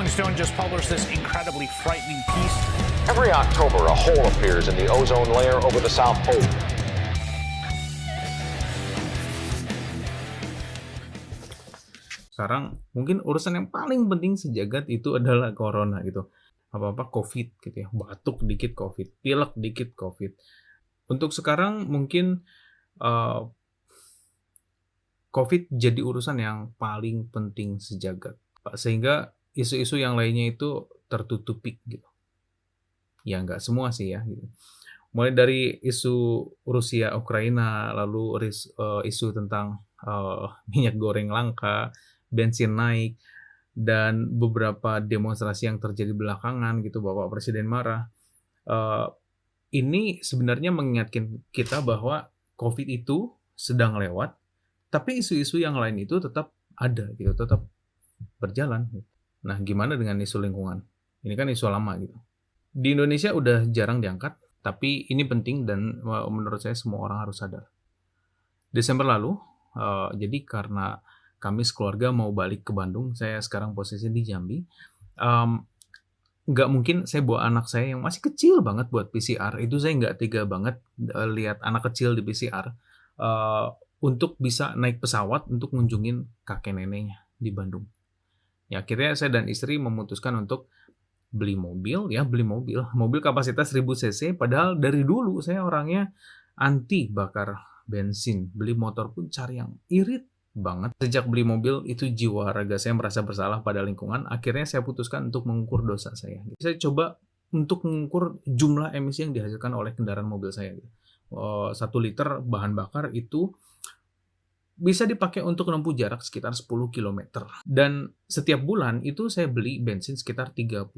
Rolling Stone just published this incredibly frightening piece. Every October, a hole appears in the ozone layer over the South Pole. Sekarang mungkin urusan yang paling penting sejagat itu adalah corona gitu. Apa-apa COVID gitu ya. Batuk dikit COVID, pilek dikit COVID. Untuk sekarang mungkin COVID jadi urusan yang paling penting sejagat. Sehingga isu-isu yang lainnya itu tertutupi gitu. Ya nggak semua sih ya gitu. Mulai dari isu Rusia Ukraina, lalu isu tentang minyak goreng langka, bensin naik, dan beberapa demonstrasi yang terjadi belakangan gitu, Bapak Presiden marah. Ini sebenarnya mengingatkan kita bahwa COVID itu sedang lewat, tapi isu-isu yang lain itu tetap ada gitu, tetap berjalan. Nah, gimana dengan isu lingkungan? Ini kan isu lama gitu. Di Indonesia udah jarang diangkat, tapi ini penting dan menurut saya semua orang harus sadar. Desember lalu, jadi karena kami sekeluarga mau balik ke Bandung, saya sekarang posisi di Jambi, nggak mungkin saya bawa anak saya yang masih kecil banget buat PCR. Itu saya nggak tega banget lihat anak kecil di PCR untuk bisa naik pesawat untuk ngunjungin kakek neneknya di Bandung. Ya, akhirnya saya dan istri memutuskan untuk beli mobil kapasitas 1000 cc, padahal dari dulu saya orangnya anti bakar bensin. Beli motor pun cari yang irit banget. Sejak beli mobil itu jiwa raga saya merasa bersalah pada lingkungan. Akhirnya saya putuskan untuk mengukur dosa saya. Saya coba untuk mengukur jumlah emisi yang dihasilkan oleh kendaraan mobil saya. 1 liter bahan bakar itu bisa dipakai untuk menempuh jarak sekitar 10 km. Dan setiap bulan itu saya beli bensin sekitar 35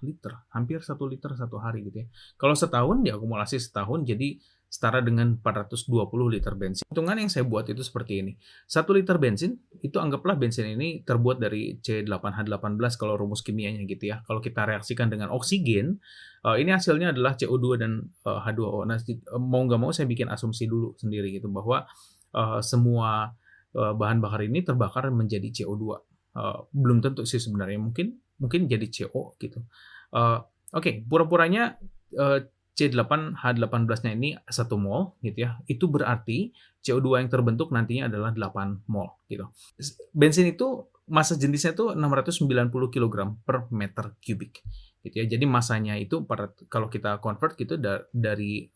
liter. Hampir 1 liter satu hari gitu ya. Kalau setahun, diakumulasi setahun, jadi setara dengan 420 liter bensin. Hitungan yang saya buat itu seperti ini. 1 liter bensin, itu anggaplah bensin ini terbuat dari C8H18 kalau rumus kimianya gitu ya. Kalau kita reaksikan dengan oksigen, ini hasilnya adalah CO2 dan H2O. Nah, mau nggak mau saya bikin asumsi dulu sendiri gitu, bahwa semua bahan bakar ini terbakar menjadi CO2. Belum tentu sih sebenarnya, mungkin jadi CO gitu. Oke, pura-puranya C8H18-nya ini 1 mol gitu ya. Itu berarti CO2 yang terbentuk nantinya adalah 8 mol gitu. Bensin itu massa jenisnya itu 690 kg per meter kubik gitu ya. Jadi massanya itu kalau kita convert gitu dari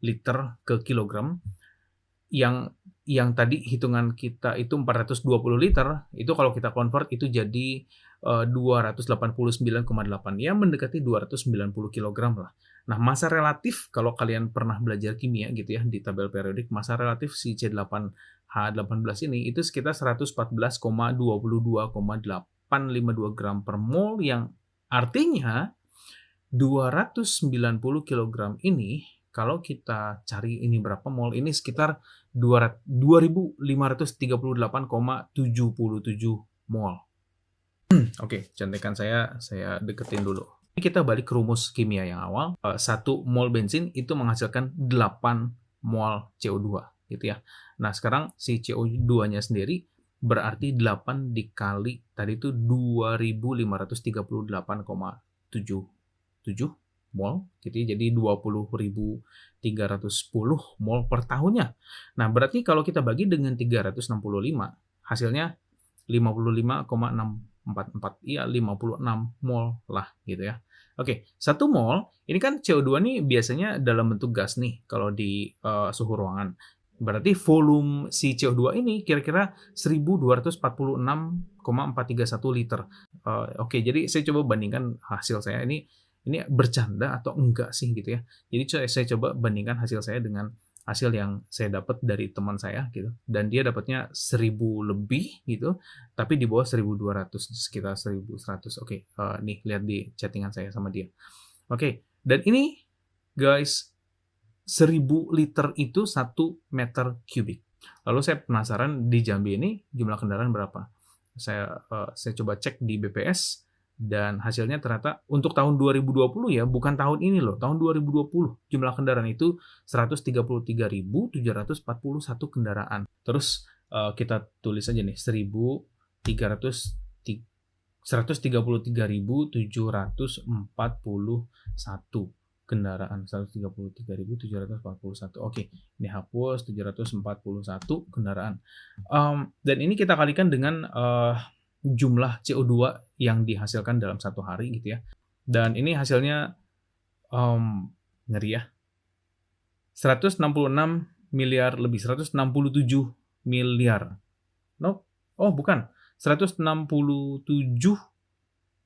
liter ke kilogram, yang tadi hitungan kita itu 420 liter, itu kalau kita convert itu jadi 289,8, ya mendekati 290 kg lah. Nah, massa relatif, kalau kalian pernah belajar kimia gitu ya, di tabel periodik, massa relatif si C8H18 ini itu sekitar 114,22,852 gram per mol, yang artinya 290 kg ini, kalau kita cari ini berapa mol, ini sekitar 2.538,77 mol. Oke, contekan saya deketin dulu. Ini kita balik ke rumus kimia yang awal. 1 mol bensin itu menghasilkan 8 mol CO2 gitu ya. Nah, sekarang si CO2-nya sendiri berarti 8 dikali tadi itu 2.538,77 mol gitu ya, jadi 20.310 mol per tahunnya. Nah, berarti kalau kita bagi dengan 365, hasilnya 55,644, iya 56 mol lah gitu ya. Oke, 1 mol ini kan CO2 nih biasanya dalam bentuk gas nih kalau di suhu ruangan. Berarti volume si CO2 ini kira-kira 1246,431 liter. Oke, jadi saya coba bandingkan hasil saya ini bercanda atau enggak sih gitu ya. Jadi saya coba bandingkan hasil saya dengan hasil yang saya dapat dari teman saya gitu. Dan dia dapatnya 1000 lebih gitu, tapi di bawah 1200, sekitar 1100. Oke, nih lihat di chattingan saya sama dia. Oke, dan ini guys, 1000 liter itu 1 meter kubik. Lalu saya penasaran di Jambi ini jumlah kendaraan berapa? Saya coba cek di BPS, dan hasilnya ternyata untuk tahun 2020 ya, bukan tahun ini loh, tahun 2020 jumlah kendaraan itu 133.741 kendaraan. Terus kita tulis aja nih 1.300 133.741 kendaraan. 133.741. Oke, ini hapus 741 kendaraan. Dan ini kita kalikan dengan jumlah CO2 yang dihasilkan dalam satu hari gitu ya. Dan ini hasilnya ngeri ya. 166 miliar lebih, 167 miliar. No, oh bukan, 167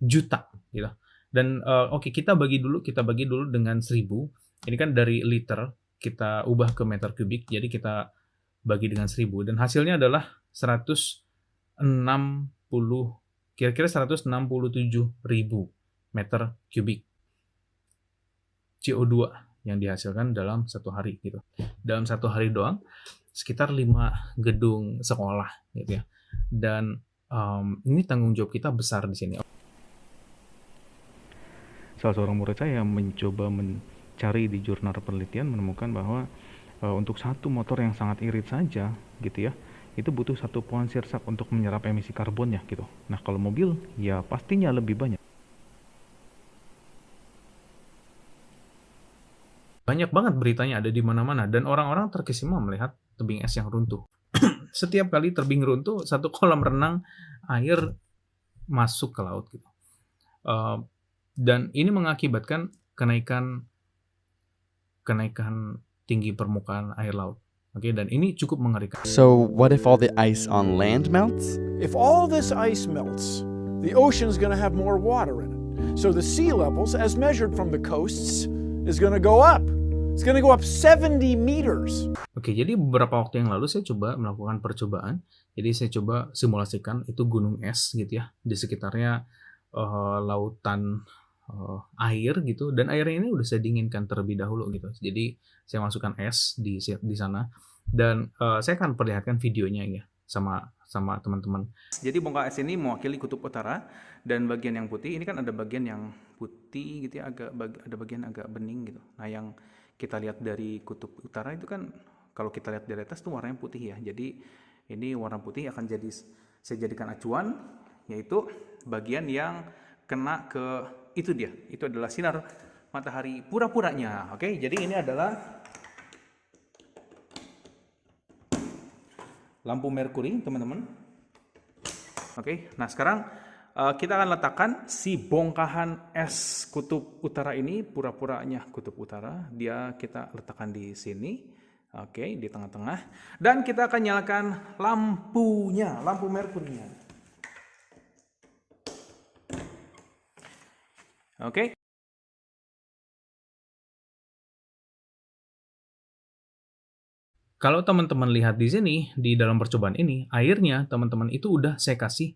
juta gitu. Dan oke, kita bagi dulu dengan 1000. Ini kan dari liter kita ubah ke meter kubik, jadi kita bagi dengan 1000 dan hasilnya adalah 167.000 meter kubik CO2 yang dihasilkan dalam satu hari gitu. Dalam satu hari doang sekitar 5 gedung sekolah gitu ya. Dan ini tanggung jawab kita besar di sini. Salah seorang murid saya mencoba mencari di jurnal penelitian menemukan bahwa untuk satu motor yang sangat irit saja gitu ya, itu butuh 1 pohon sirsak untuk menyerap emisi karbonnya gitu. Nah kalau mobil ya pastinya lebih banyak. Banyak banget beritanya ada di mana-mana dan orang-orang terkesima melihat tebing es yang runtuh. Setiap kali tebing runtuh, satu kolam renang air masuk ke laut gitu. Dan ini mengakibatkan kenaikan tinggi permukaan air laut. Oke, dan ini cukup mengerikan. So what if all the ice on land melts? If all this ice melts, the ocean's going to have more water in it. So the sea levels, as measured from the coasts, is going to go up. It's going to go up 70 meters. Oke, jadi beberapa waktu yang lalu saya coba melakukan percobaan. Jadi saya coba simulasikan itu gunung es gitu ya, di sekitarnya lautan air gitu, dan airnya ini udah saya dinginkan terlebih dahulu gitu. Jadi saya masukkan es di sana dan saya akan perlihatkan videonya ya sama teman-teman. Jadi bongkah es ini mewakili kutub utara dan bagian yang putih ini kan ada bagian yang putih gitu ya, ada bagian agak bening gitu. Nah, yang kita lihat dari kutub utara itu kan kalau kita lihat dari atas tuh warnanya putih ya. Jadi ini warna putih akan saya jadikan acuan, yaitu bagian yang kena ke itu dia. Itu adalah sinar matahari pura-puranya. Oke, jadi ini adalah lampu merkuri, teman-teman. Oke, nah sekarang kita akan letakkan si bongkahan es kutub utara ini, pura-puranya kutub utara. Kita letakkan di sini. Oke, di tengah-tengah. Dan kita akan nyalakan lampunya, lampu merkurinya. Oke. Kalau teman-teman lihat di sini, di dalam percobaan ini, airnya teman-teman itu udah saya kasih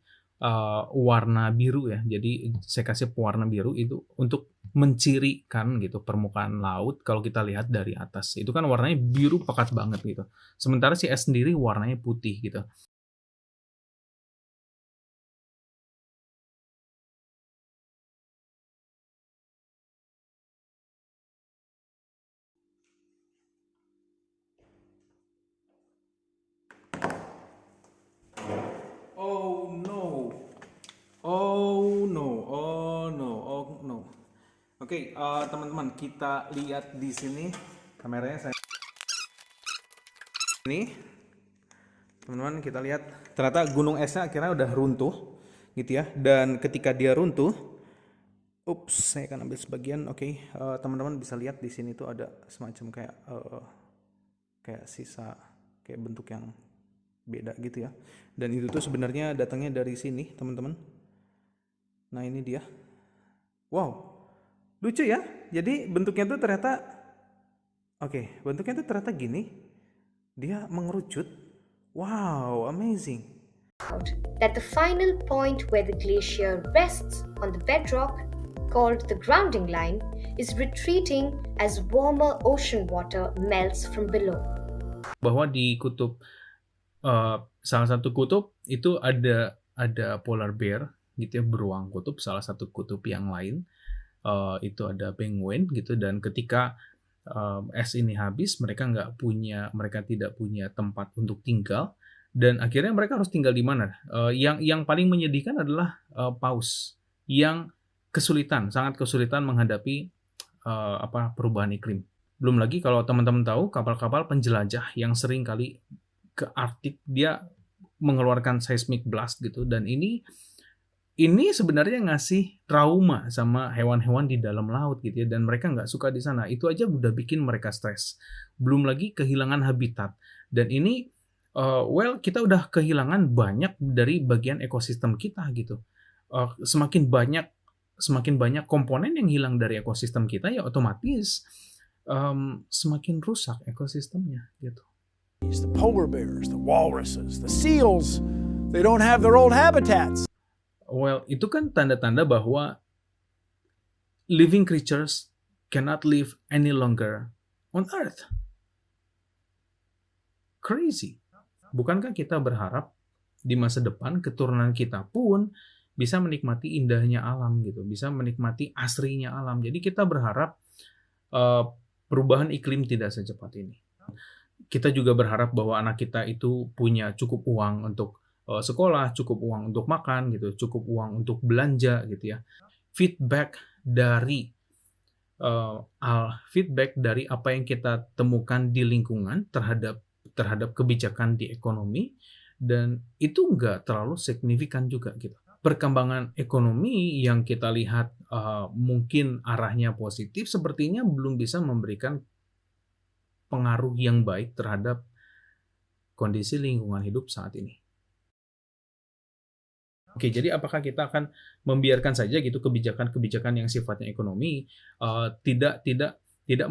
warna biru ya. Jadi saya kasih pewarna biru itu untuk mencirikan gitu permukaan laut. Kalau kita lihat dari atas, itu kan warnanya biru pekat banget gitu. Sementara si es sendiri warnanya putih gitu. Oke, teman-teman, kita lihat di sini kameranya saya. Ini, teman-teman, kita lihat ternyata gunung esnya akhirnya udah runtuh, gitu ya. Dan ketika dia runtuh, saya akan ambil sebagian. Oke, teman-teman bisa lihat di sini tuh ada semacam kayak sisa, kayak bentuk yang beda gitu ya. Dan itu tuh sebenarnya datangnya dari sini, teman-teman. Nah, ini dia. Wow. Lucu ya, jadi bentuknya tuh ternyata, bentuknya tuh ternyata gini, dia mengerucut. Wow, amazing. That the final point where the glacier rests on the bedrock, called the grounding line, is retreating as warmer ocean water melts from below. Bahwa di kutub, salah satu kutub itu ada polar bear, gitu ya, beruang kutub, salah satu kutub yang lain. Itu ada penguin gitu, dan ketika es ini habis mereka tidak punya tempat untuk tinggal, Dan akhirnya mereka harus tinggal di mana? Yang paling menyedihkan adalah paus yang sangat kesulitan menghadapi perubahan iklim. Belum lagi kalau teman-teman tahu kapal-kapal penjelajah yang sering kali ke Arktik, dia mengeluarkan seismic blast gitu, dan ini sebenarnya ngasih trauma sama hewan-hewan di dalam laut gitu ya, dan mereka nggak suka di sana. Itu aja udah bikin mereka stres. Belum lagi kehilangan habitat. Dan ini kita udah kehilangan banyak dari bagian ekosistem kita gitu. Semakin banyak komponen yang hilang dari ekosistem kita, ya otomatis semakin rusak ekosistemnya gitu. The polar bears, the walruses, the seals, they don't have their old habitats. Well, itu kan tanda-tanda bahwa living creatures cannot live any longer on Earth. Crazy. Bukankah kita berharap di masa depan keturunan kita pun bisa menikmati indahnya alam gitu, bisa menikmati asrinya alam. Jadi kita berharap perubahan iklim tidak secepat ini. Kita juga berharap bahwa anak kita itu punya cukup uang untuk sekolah, cukup uang untuk makan gitu, cukup uang untuk belanja gitu ya. Feedback dari apa yang kita temukan di lingkungan terhadap kebijakan di ekonomi, dan itu nggak terlalu signifikan juga gitu. Perkembangan ekonomi yang kita lihat mungkin arahnya positif, sepertinya belum bisa memberikan pengaruh yang baik terhadap kondisi lingkungan hidup saat ini. Oke, jadi apakah kita akan membiarkan saja gitu kebijakan-kebijakan yang sifatnya ekonomi tidak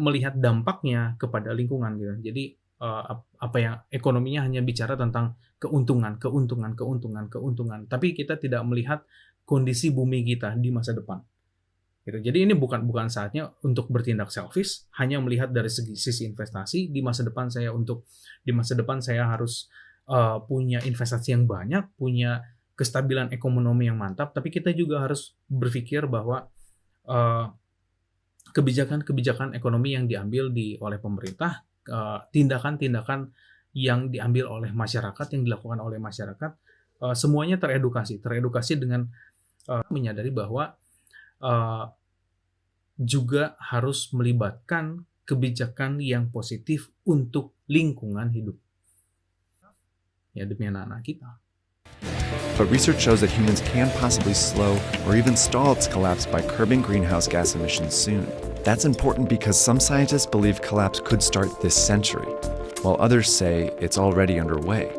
melihat dampaknya kepada lingkungan gitu. Jadi ekonominya hanya bicara tentang keuntungan, tapi kita tidak melihat kondisi bumi kita di masa depan. Gitu. Jadi ini bukan saatnya untuk bertindak selfish, hanya melihat dari sisi investasi. Di masa depan saya harus punya investasi yang banyak, punya kestabilan ekonomi yang mantap, tapi kita juga harus berpikir bahwa kebijakan-kebijakan ekonomi yang diambil oleh pemerintah, tindakan-tindakan yang diambil oleh masyarakat, yang dilakukan oleh masyarakat, semuanya teredukasi dengan menyadari bahwa juga harus melibatkan kebijakan yang positif untuk lingkungan hidup. Ya, demi anak-anak kita. But research shows that humans can possibly slow or even stall its collapse by curbing greenhouse gas emissions soon. That's important because some scientists believe collapse could start this century, while others say it's already underway.